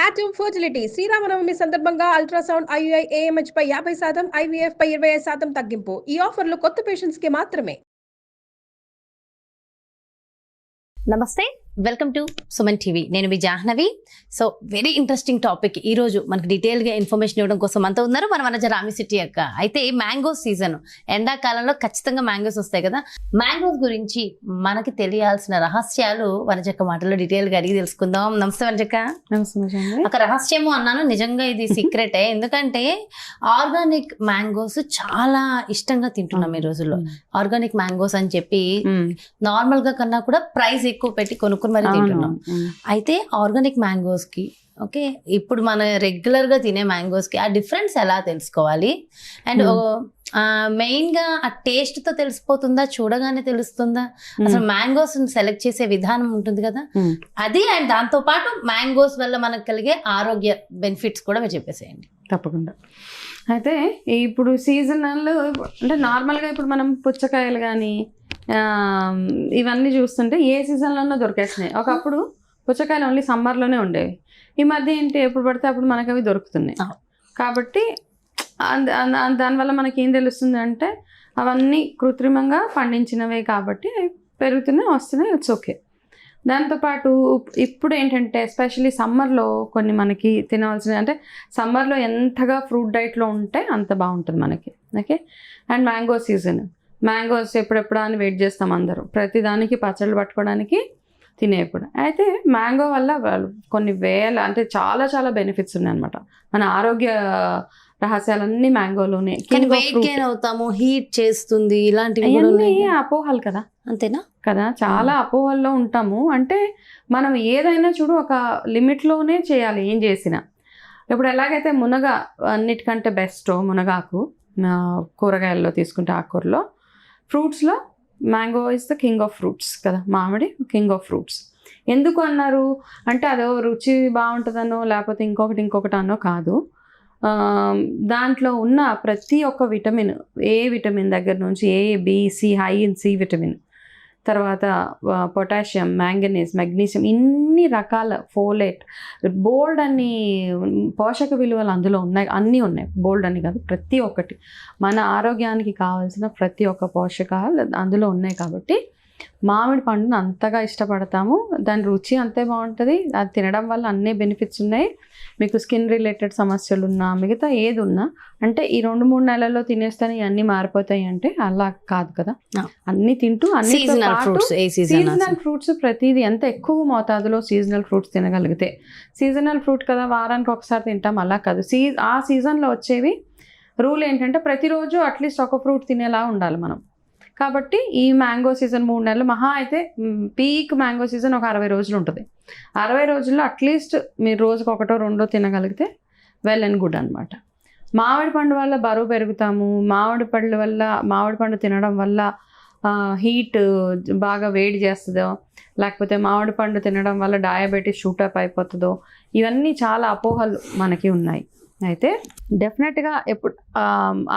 Atom fertility Sri Rama Navami సందర్భంగా ultrasound IUI AMH పై 50%, IVF పై 25% తగ్గింపు. ఈ ఆఫర్లు కొత్త పేషెంట్స్ కి మాత్రమే. నమస్తే, వెల్కమ్ టు సుమన్ టీవీ. నేను మీ Jahnavi. So very interesting topic. ఈ రోజు మనకు డీటెయిల్గా ఇన్ఫర్మేషన్ ఇవ్వడం కోసం అంతా ఉన్నారు మన వనజ రామి సిటీ అక్క. అయితే మ్యాంగో సీజన్, ఎండాకాలంలో ఖచ్చితంగా మ్యాంగోస్ వస్తాయి కదా. మ్యాంగోస్ గురించి మనకి తెలియాల్సిన రహస్యాలు వనజక్క మాటల్లో డీటెయిల్గా అడిగి తెలుసుకుందాం. నమస్తే వనజక్క. నమస్తే. ఒక రహస్యము అన్నాను, నిజంగా ఇది సీక్రెటే. ఎందుకంటే ఆర్గానిక్ మ్యాంగోస్ చాలా ఇష్టంగా తింటున్నాం ఈ రోజుల్లో. ఆర్గానిక్ మ్యాంగోస్ అని చెప్పి నార్మల్ గా కన్నా కూడా ప్రైస్ ఎక్కువ పెట్టి కొనుక్కుని మరి తింటున్నాం. అయితే ఆర్గానిక్ మ్యాంగోస్ కి ఓకే, ఇప్పుడు మన రెగ్యులర్ గా తినే మ్యాంగోస్ కి ఆ డిఫరెన్స్ ఎలా తెలుసుకోవాలి? అండ్ మెయిన్ గా ఆ టేస్ట్ తో తెలిసిపోతుందా, చూడగానే తెలుస్తుందా? అసలు మ్యాంగోస్ సెలెక్ట్ చేసే విధానం ఉంటుంది కదా అది. అండ్ దాంతో పాటు మ్యాంగోస్ వల్ల మనకు కలిగే ఆరోగ్య బెనిఫిట్స్ కూడా మీరు చెప్పేసేయండి. తప్పకుండా. అయితే ఇప్పుడు సీజనల్ అంటే నార్మల్గా ఇప్పుడు మనం పుచ్చకాయలు కానీ ఇవన్నీ చూస్తుంటే ఏ సీజన్లోనో దొరికేస్తున్నాయి. ఒకప్పుడు పుచ్చకాయలు ఓన్లీ సమ్మర్లోనే ఉండేవి. ఈ మధ్య ఏంటి, ఎప్పుడు పడితే అప్పుడు మనకు అవి దొరుకుతున్నాయి. కాబట్టి దానివల్ల మనకి ఏం తెలుస్తుంది అంటే అవన్నీ కృత్రిమంగా పండించినవే కాబట్టి పెరుగుతున్నాయి, వస్తున్నాయి. It's okay. దాంతోపాటు ఇప్పుడు ఏంటంటే ఎస్పెషల్లీ సమ్మర్లో కొన్ని మనకి తినవలసిన, అంటే సమ్మర్లో ఎంతగా ఫ్రూట్ డైట్లో ఉంటే అంత బాగుంటుంది మనకి. Okay. And mango season, mangoes ఎప్పుడెప్పుడా అని వెయిట్ చేస్తాం అందరూ, ప్రతిదానికి పచ్చళ్ళు పట్టుకోవడానికి తినేప్పుడు. అయితే మ్యాంగో వల్ల కొన్ని వేల, అంటే చాలా చాలా బెనిఫిట్స్ ఉన్నాయి అనమాట. మన ఆరోగ్య రహస్యాలన్నీ మ్యాంగోలోనే. అవుతాము, హీట్ చేస్తుంది, ఇలాంటివి అపోహలు కదా. అంతేనా కదా, చాలా అపోహల్లో ఉంటాము. అంటే మనం ఏదైనా చూడు ఒక లిమిట్లోనే చేయాలి ఏం చేసినా. ఇప్పుడు ఎలాగైతే మునగ అన్నిటికంటే బెస్ట్ మునగాకు, కూరగాయల్లో తీసుకుంటే ఆకుకూరలో, ఫ్రూట్స్లో mango is the king of fruits కదా. మామిడి కింగ్ ఆఫ్ ఫ్రూట్స్. ఎందుకు అన్నారు అంటే అదో రుచి బాగుంటుందనో లేకపోతే ఇంకొకటి అనో కాదు. దాంట్లో ఉన్న ప్రతి ఒక్క విటమిన్, ఏ విటమిన్ దగ్గర నుంచి A, B, C, high in C vitamin, తర్వాత పొటాషియం, మ్యాంగనీస్, మెగ్నీషియం, ఇన్ని రకాల ఫోలేట్, బోల్డ్ అన్ని పోషక విలువలు అందులో ఉన్నాయి. అన్నీ ఉన్నాయి, బోల్డ్ అని కాదు, ప్రతి ఒక్కటి మన ఆరోగ్యానికి కావాల్సిన ప్రతి ఒక్క పోషకాలు అందులో ఉన్నాయి. కాబట్టి మామిడి పండును అంతగా ఇష్టపడతాము. దాని రుచి అంతే బాగుంటుంది. అది తినడం వల్ల అన్నీ బెనిఫిట్స్ ఉన్నాయి. మీకు స్కిన్ రిలేటెడ్ సమస్యలు ఉన్నా, మిగతా ఏది ఉన్నా, అంటే ఈ 2-3 నెలల్లో తినేస్తాను ఇవన్నీ మారిపోతాయి అంటే అలా కాదు కదా. అన్ని తింటూ సీజనల్ ఫ్రూట్స్ ప్రతిదీ ఎంత ఎక్కువ మోతాదులో సీజనల్ ఫ్రూట్స్ తినగలిగితే, సీజనల్ ఫ్రూట్ కదా వారానికి ఒకసారి తింటాం అలా కాదు. ఆ సీజన్లో వచ్చేవి రూల్ ఏంటంటే ప్రతిరోజు అట్లీస్ట్ ఒక ఫ్రూట్ తినేలా ఉండాలి మనం. కాబట్టి ఈ మ్యాంగో సీజన్ 3 నెలలు, మహా అయితే పీక్ మ్యాంగో సీజన్ ఒక 60 రోజులు ఉంటుంది. 60 రోజుల్లో అట్లీస్ట్ మీరు రోజుకు 1-2 తినగలిగితే వెల్ అండ్ గుడ్ అనమాట. మామిడి పండు వల్ల బరువు పెరుగుతాము, మామిడి పండు తినడం వల్ల హీట్ బాగా వేడి చేస్తుందో, లేకపోతే మామిడి పండు తినడం వల్ల డయాబెటీస్ షూటప్ అయిపోతుందో, ఇవన్నీ చాలా అపోహలు మనకి ఉన్నాయి. అయితే డెఫినెట్గా ఎప్పుడు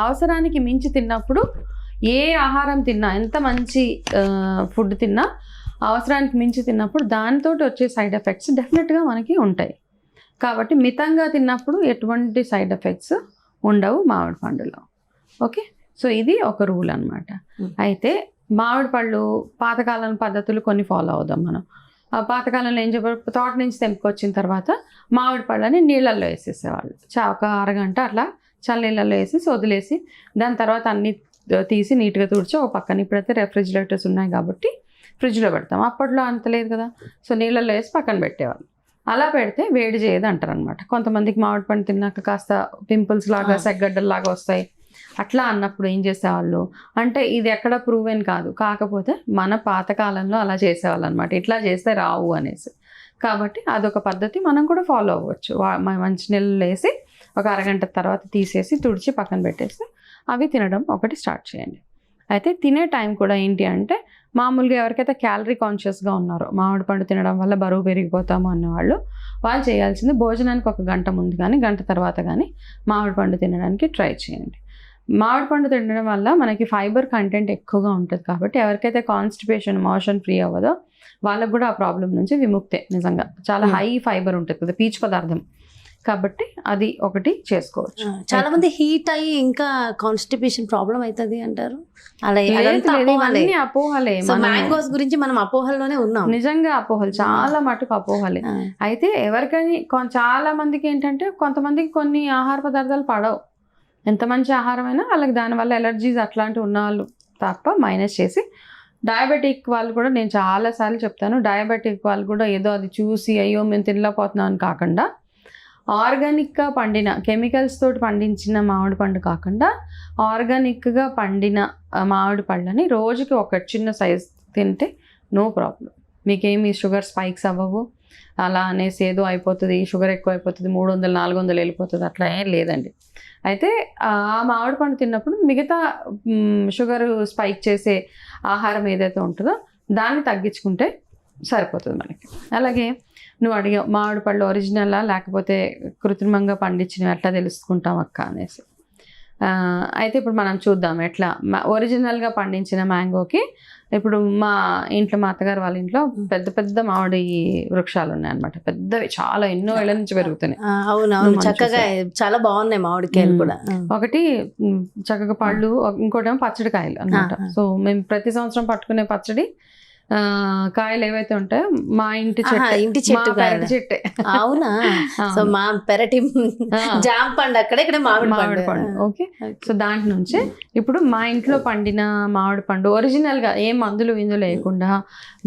అవసరానికి మించి తిన్నప్పుడు, ఏ ఆహారం తిన్నా, ఎంత మంచి ఫుడ్ తిన్నా అవసరానికి మించి తిన్నప్పుడు దానితో వచ్చే సైడ్ ఎఫెక్ట్స్ డెఫినెట్గా మనకి ఉంటాయి. కాబట్టి మితంగా తిన్నప్పుడు ఎటువంటి సైడ్ ఎఫెక్ట్స్ ఉండవు మామిడి పండులో. ఓకే. సో ఇది ఒక రూల్ అనమాట. అయితే మామిడి పళ్ళు పాతకాలం పద్ధతులు కొన్ని ఫాలో అవుదాం మనం. ఆ పాతకాలంలో ఏం చెప్పారు, తోట నుంచి తెంపుకొచ్చిన తర్వాత మామిడి పళ్ళని నీళ్ళల్లో వేసేసేవాళ్ళు. ఒక అరగంట అట్లా చల్లనీళ్ళల్లో వేసి వదిలేసి, దాని తర్వాత అన్ని తీసి నీట్గా తుడిచి ఒక పక్కన. ఇప్పుడైతే రెఫ్రిజిరేటర్స్ ఉన్నాయి కాబట్టి ఫ్రిడ్జ్లో పెడతాం. అప్పట్లో అంత లేదు కదా. సో నీళ్ళల్లో వేసి పక్కన పెట్టేవాళ్ళు. అలా పెడితే వేడి చేయదు అంటారు అనమాట. కొంతమందికి మామిడి పండు తిన్నాక కాస్త పింపుల్స్ లాగా, సెగ్గడ్డల్లాగా వస్తాయి. అట్లా అన్నప్పుడు ఏం చేసేవాళ్ళు అంటే, ఇది ఎక్కడ ప్రూవెన్ కాదు, కాకపోతే మన పాతకాలంలో అలా చేసేవాళ్ళు అనమాట. ఇట్లా చేస్తే రావు అనేసి. కాబట్టి అదొక పద్ధతి, మనం కూడా ఫాలో అవ్వచ్చు. మంచి నీళ్ళు వేసి ఒక అరగంట తర్వాత తీసేసి తుడిచి పక్కన పెట్టేసి అవి తినడం ఒకటి స్టార్ట్ చేయండి. అయితే తినే టైం కూడా ఏంటి అంటే, మామూలుగా ఎవరికైతే క్యాలరీ కాన్షియస్గా ఉన్నారో, మామిడి పండు తినడం వల్ల బరువు పెరిగిపోతాము అన్నవాళ్ళు, వాళ్ళు చేయాల్సింది భోజనానికి 1 గంట ముందు కానీ గంట తర్వాత కానీ మామిడి పండు తినడానికి ట్రై చేయండి. మామిడి పండు తినడం వల్ల మనకి ఫైబర్ కంటెంట్ ఎక్కువగా ఉంటుంది కాబట్టి ఎవరికైతే కాన్స్టిపేషన్ మోషన్ ఫ్రీ అవ్వదో వాళ్ళకు కూడా ఆ ప్రాబ్లం నుంచి విముక్తే. నిజంగా చాలా హై ఫైబర్ ఉంటుంది కదా పీచు పదార్థం, కాబట్టి అది ఒకటి చేసుకోవచ్చు. చాలా మంది హీట్ అయ్యి ఇంకా కాన్స్టిపేషన్ ప్రాబ్లం అవుతుంది అంటారు. అలా ఇవన్నీ అపోహలే. మ్యాంగోస్ గురించి మనం అపోహల్లోనే ఉన్నాం. నిజంగా అపోహలు, చాలా మటుకు అపోహలే. అయితే ఎవరికైనా చాలా మందికి ఏంటంటే కొంతమందికి కొన్ని ఆహార పదార్థాలు పడవు. ఎంత మంచి ఆహారమైనా వాళ్ళకి దానివల్ల ఎలర్జీస్ అట్లాంటివి ఉన్న వాళ్ళు తప్ప మైనస్ చేసి, డయాబెటిక్ వాళ్ళు కూడా నేను చాలాసార్లు చెప్తాను, డయాబెటిక్ వాళ్ళు కూడా ఏదో అది చూసి అయ్యో మేము తినలేకపోతున్నాం అని కాకుండా ఆర్గానిక్గా పండిన కెమికల్స్ తోటి పండించిన మామిడి పండు కాకుండా ఆర్గానిక్గా పండిన మామిడి పళ్ళని రోజుకి ఒక చిన్న సైజ్ తింటే నో ప్రాబ్లం. మీకేమి షుగర్ స్పైక్స్ అవ్వవు, అలా అనేసి ఏదో అయిపోతుంది షుగర్ ఎక్కువ అయిపోతుంది 300 400 వెళ్ళిపోతుంది అట్లా ఏం లేదండి. అయితే ఆ మామిడి పండు తిన్నప్పుడు మిగతా షుగర్ స్పైక్ చేసే ఆహారం ఏదైతే ఉంటుందో దాన్ని తగ్గించుకుంటే సరిపోతుంది మనకి. అలాగే నువ్వు అడిగావు మామిడి పళ్ళు ఒరిజినలా లేకపోతే కృత్రిమంగా పండించినవి ఎట్లా తెలుసుకుంటాం అక్క అనేసి. అయితే ఇప్పుడు మనం చూద్దాం ఎట్లా ఒరిజినల్గా పండించిన మ్యాంగోకి. ఇప్పుడు మా ఇంట్లో మా అత్తగారు వాళ్ళ ఇంట్లో పెద్ద పెద్ద మామిడి వృక్షాలు ఉన్నాయన్నమాట, పెద్దవి, చాలా ఎన్నో ఏళ్ళ నుంచి పెరుగుతున్నాయి. అవునవును, చక్కగా చాలా బాగున్నాయి మామిడికాయలు కూడా. ఒకటి చక్కగా పళ్ళు, ఇంకోటేమో పచ్చడికాయలు అన్నమాట. సో మేము ప్రతి సంవత్సరం పట్టుకునే పచ్చడి కాయలు ఏవైతే ఉంటాయో మా ఇంటి చెట్టే. అవునా? సో మా పెరటి జామ పండు అక్కడ, ఇక్కడ మామిడి పండు. ఓకే, సో దాంట్ నుంచి ఇప్పుడు మా ఇంట్లో పండిన మామిడి పండు ఒరిజినల్ గా ఏ మందులు విందులు లేకుండా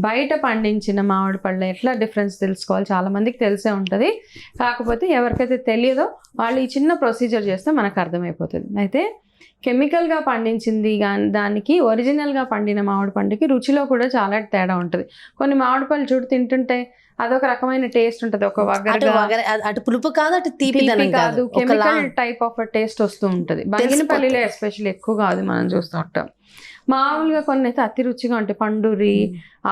బయట పండించిన మామిడి పళ్ళు ఎట్లా డిఫరెన్స్ తెలుసుకోవాలి చాలా మందికి తెలిసే ఉంటది. కాకపోతే ఎవరికైతే తెలియదో వాళ్ళు ఈ చిన్న ప్రొసీజర్ చేస్తే మనకు అర్థమైపోతుంది. అయితే కెమికల్గా పండించింది కానీ దానికి ఒరిజినల్గా పండిన మామిడి పండుకి రుచిలో కూడా చాలా తేడా ఉంటుంది. కొన్ని మామిడి పళ్ళు చూడు తింటుంటే అదొక రకమైన టేస్ట్ ఉంటుంది, ఒక అటు పులుపు కాదు అటు తీపి కాదు, కెమికల్ టైప్ ఆఫ్ టేస్ట్ వస్తూ ఉంటుంది. బంగినపల్లిలో ఎస్పెషల్లీ ఎక్కువగా అది మనం చూస్తూ ఉంటాం. మామూలుగా కొన్ని అయితే అతి రుచిగా ఉంటాయి, పండూరి,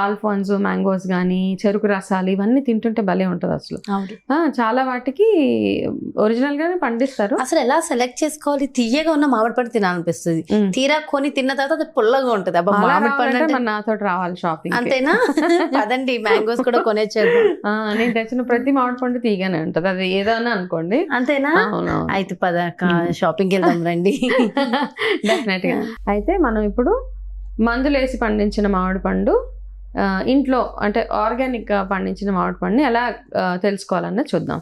ఆల్ఫోన్సో, మ్యాంగోస్ కానీ, చెరుకు రసాలు, ఇవన్నీ తింటుంటే భలే ఉంటుంది అసలు. చాలా వాటికి ఒరిజినల్ గానే పండిస్తారు. అసలు ఎలా సెలెక్ట్ చేసుకోవాలి? తీయగా ఉన్న మామిడి పండు తినాలనిపిస్తుంది, తీరా కొని తిన్న తర్వాత అది పుల్లగా ఉంటుంది. అబ్బా మామిడి పండు నాతో రావాలి షాపింగ్, అంతేనా? అదండి మ్యాంగోస్ కూడా కొనేచ్చారు. నేను తెచ్చిన ప్రతి మామిడి పండు తీయగానే ఉంటది, అది ఏదైనా అనుకోండి. అంతేనా? అయితే పద షాపింగ్కి వెళ్దాం రండి. డెఫినెట్ గా. అయితే మనం ఇప్పుడు మందులు వేసి పండించిన మామిడి పండు ఇంట్లో అంటే ఆర్గానిక్గా పండించిన మామిడి పండుని ఎలా తెలుసుకోవాలన్నది చూద్దాం.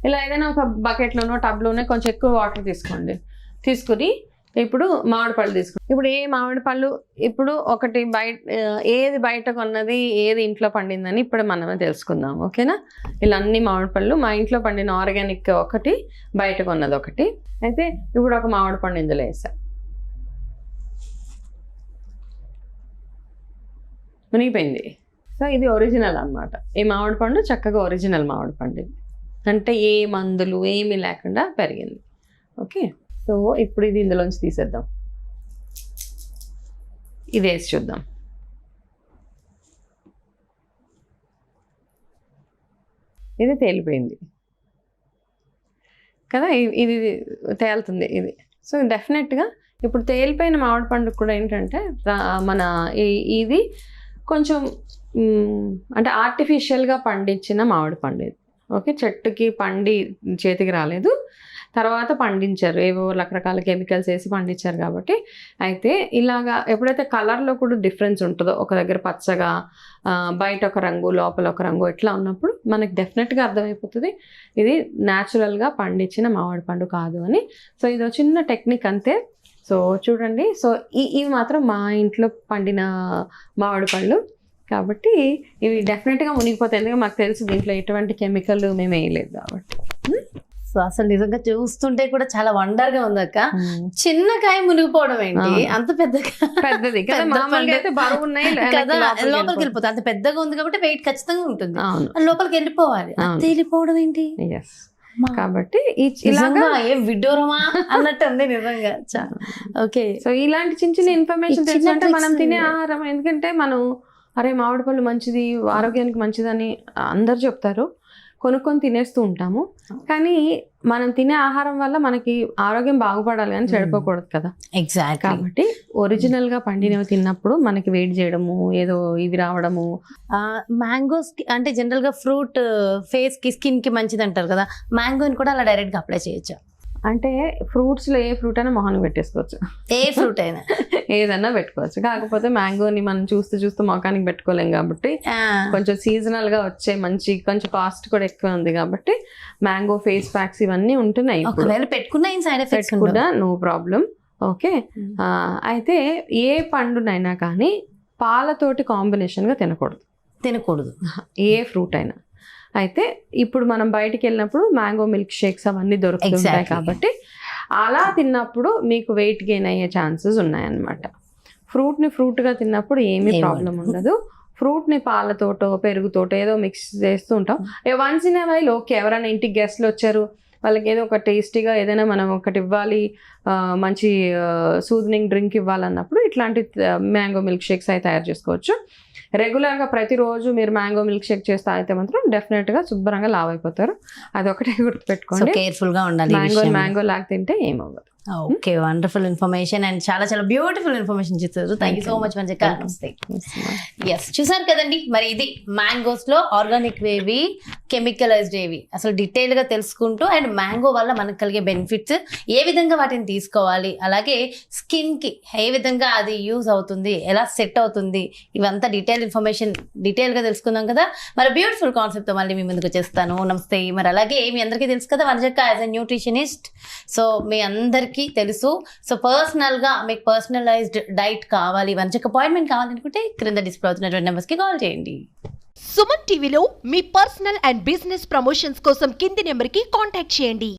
ఇలా ఏదైనా ఒక బకెట్లోనో టబ్లోనే కొంచెం ఎక్కువ వాటర్ తీసుకోండి. తీసుకుని ఇప్పుడు మామిడి పళ్ళు తీసుకోండి. ఇప్పుడు ఏ మామిడి పళ్ళు ఇప్పుడు ఒకటి ఏది బయట కొన్నది ఏది ఇంట్లో పండిందని ఇప్పుడు మనమే తెలుసుకుందాం. ఓకేనా? ఇలా అన్ని మామిడి పళ్ళు మా ఇంట్లో పండిన ఆర్గానిక్ ఒకటి, బయట కొన్నది ఒకటి. అయితే ఇప్పుడు ఒక మామిడి పండు ఇందులో వేసా, మునిగిపోయింది. సో ఇది ఒరిజినల్ అన్నమాట. ఈ మామిడి పండు చక్కగా ఒరిజినల్ మామిడి పండు, అంటే ఏ మందులు ఏమీ లేకుండా పెరిగింది. ఓకే, సో ఇప్పుడు ఇది ఇందులోంచి తీసేద్దాం, ఇది వేసి చూద్దాం. ఇది తేలిపోయింది కదా, ఇది తేలుతుంది ఇది. సో డెఫినెట్గా ఇప్పుడు తేలిపోయిన మామిడి పండు కూడా ఏంటంటే మన ఇది కొంచెం అంటే ఆర్టిఫిషియల్గా పండించిన మామిడి పండు ఇది. ఓకే, చెట్టుకి పండి చేతికి రాలేదు, తర్వాత పండించారు, ఏవో రకరకాల కెమికల్స్ వేసి పండించారు కాబట్టి. అయితే ఇలాగా ఎప్పుడైతే కలర్లో కూడా డిఫరెన్స్ ఉంటుందో, ఒక దగ్గర పచ్చగా బయట ఒక రంగు లోపల ఒక రంగు ఇట్లా ఉన్నప్పుడు మనకి డెఫినెట్గా అర్థమైపోతుంది ఇది న్యాచురల్గా పండించిన మామిడి పండు కాదు అని. సో ఇది చిన్న టెక్నిక్ అంతే. సో చూడండి, సో ఇవి మాత్రం మా ఇంట్లో పండిన మామిడి పళ్ళు కాబట్టి ఇవి డెఫినెట్గా మునిగిపోతాయి, ఎందుకంటే మాకు తెలుసు దీంట్లో ఎటువంటి కెమికల్ మేము వేయలేదు కాబట్టి. సో అసలు నిజంగా చూస్తుంటే కూడా చాలా వండర్ గా ఉంది అక్క. చిన్న కాయ మునిగిపోవడం ఏంటి, అంత పెద్దది కదా, లోపలికి వెళ్ళిపోతుంది. అంత పెద్దగా ఉంది కాబట్టి వెయిట్ ఖచ్చితంగా ఉంటుంది, లోపలికి వెళ్ళిపోవాలి. వెళ్ళిపోవడం ఏంటి కాబట్టి ఏం విడ్డూరమా అన్నట్టు ఉంది నిజంగా. ఓకే, సో ఇలాంటి చిన్న చిన్న ఇన్ఫర్మేషన్ తెలుసుకుంటే మనం తినే ఆహారం, ఎందుకంటే మనం అరే మామిడి పళ్ళు మంచిది ఆరోగ్యానికి మంచిదని అందరు చెప్తారు, కొనుక్కొని తినేస్తూ ఉంటాము. కానీ మనం తినే ఆహారం వల్ల మనకి ఆరోగ్యం బాగుపడాలి కానీ చెడిపోకూడదు కదా. ఎగ్జాక్ట్. కాబట్టి ఒరిజినల్గా పండినవి తిన్నప్పుడు మనకి వెయిట్ చేయడము, ఏదో ఇవి రావడము. మ్యాంగోస్ అంటే జనరల్ గా ఫ్రూట్ ఫేస్ కి స్కిన్ కి మంచిది అంటారు కదా, మ్యాంగోని కూడా అలా డైరెక్ట్ గా అప్లై చేయొచ్చు? అంటే ఫ్రూట్స్లో ఏ ఫ్రూట్ అయినా మొహానికి పెట్టేసుకోవచ్చు, ఏ ఫ్రూట్ అయినా ఏదన్నా పెట్టుకోవచ్చు. కాకపోతే మ్యాంగోని మనం చూస్తూ మొఖానికి పెట్టుకోలేం కాబట్టి కొంచెం సీజనల్ గా వచ్చే మంచి కొంచెం కాస్ట్ కూడా ఎక్కువ ఉంది కాబట్టి మ్యాంగో ఫేస్ ప్యాక్స్ ఇవన్నీ ఉంటున్నాయి. ఒకవేళ పెట్టుకున్న సైడ్ ఎఫెక్ట్స్ కూడా నో ప్రాబ్లం. ఓకే. అయితే ఏ పండునైనా కానీ పాలతోటి కాంబినేషన్గా తినకూడదు ఏ ఫ్రూట్ అయినా. అయితే ఇప్పుడు మనం బయటికి వెళ్ళినప్పుడు మ్యాంగో మిల్క్ షేక్స్ అవన్నీ దొరుకుతుంటాయి కాబట్టి అలా తిన్నప్పుడు మీకు వెయిట్ గెయిన్ అయ్యే ఛాన్సెస్ ఉన్నాయన్నమాట. ఫ్రూట్ని ఫ్రూట్గా తిన్నప్పుడు ఏమీ ప్రాబ్లం ఉండదు. ఫ్రూట్ని పాలతోటో పెరుగుతోటో ఏదో మిక్స్ చేస్తూ ఉంటాం. వన్స్ ఇన్ వైల్ ఓకే, ఎవరైనా ఇంటికి గెస్ట్లు వచ్చారు, వాళ్ళకి ఏదో ఒక టేస్టీగా ఏదైనా మనం ఒకటి ఇవ్వాలి, మంచి సూదనింగ్ డ్రింక్ ఇవ్వాలన్నప్పుడు ఇట్లాంటి మ్యాంగో మిల్క్ షేక్స్ అయితే తయారు చేసుకోవచ్చు. రెగ్యులర్గా ప్రతిరోజు మీరు మ్యాంగో మిల్క్ షేక్ చేస్తే అయితే మాత్రం డెఫినెట్గా శుభ్రంగా లావ్ అయిపోతారు. అదొకటే గుర్తుపెట్టుకోండి. కేర్ఫుల్గా ఉండాలి. మ్యాంగో లాగా తింటే ఏమవ్వదు. ఓకే, వండర్ఫుల్ ఇన్ఫర్మేషన్ అండ్ చాలా చాలా బ్యూటిఫుల్ ఇన్ఫర్మేషన్ ఇచ్చారు. థ్యాంక్ యూ సో మచ్ మంచిగా. ఎస్, చూసారు కదండి, మరి ఇది మ్యాంగోస్ లో ఆర్గానిక్ వేవి, కెమికలైజ్డ్ ఏవి, అసలు డీటెయిల్ గా తెలుసుకుంటూ అండ్ మ్యాంగో వల్ల మనకు కలిగే బెనిఫిట్స్, ఏ విధంగా వాటిని తీసుకోవాలి, అలాగే స్కిన్ కి ఏ విధంగా అది యూజ్ అవుతుంది, ఎలా సెట్ అవుతుంది, ఇవంతా ఇన్ఫర్మేషన్ డీటెయిల్ గా తెలుసుకుందాం కదా. మరి బ్యూటిఫుల్ కాన్సెప్ట్ తో మళ్ళీ మీ ముందుకు వచ్చేస్తాను. నమస్తే. మరి అలాగే మీ అందరికీ తెలుసు కదా, వనజక్క యాజ్ ఎ న్యూట్రిషనిస్ట్. సో మీ అందరికీ తెలుసు. సో పర్సనల్ గా మీకు పర్సనలైజ్డ్ డైట్ కావాలి, వనజక్క అపాయింట్మెంట్ కావాలనుకుంటే క్రింద డిస్ప్లే అవుతున్నటువంటి నెంబర్స్ కి కాల్ చేయండి. సుమన్ టీవీలో మీ పర్సనల్ అండ్ బిజినెస్ ప్రమోషన్స్ కోసం కింది నెంబర్ కి కాంటాక్ట్ చేయండి.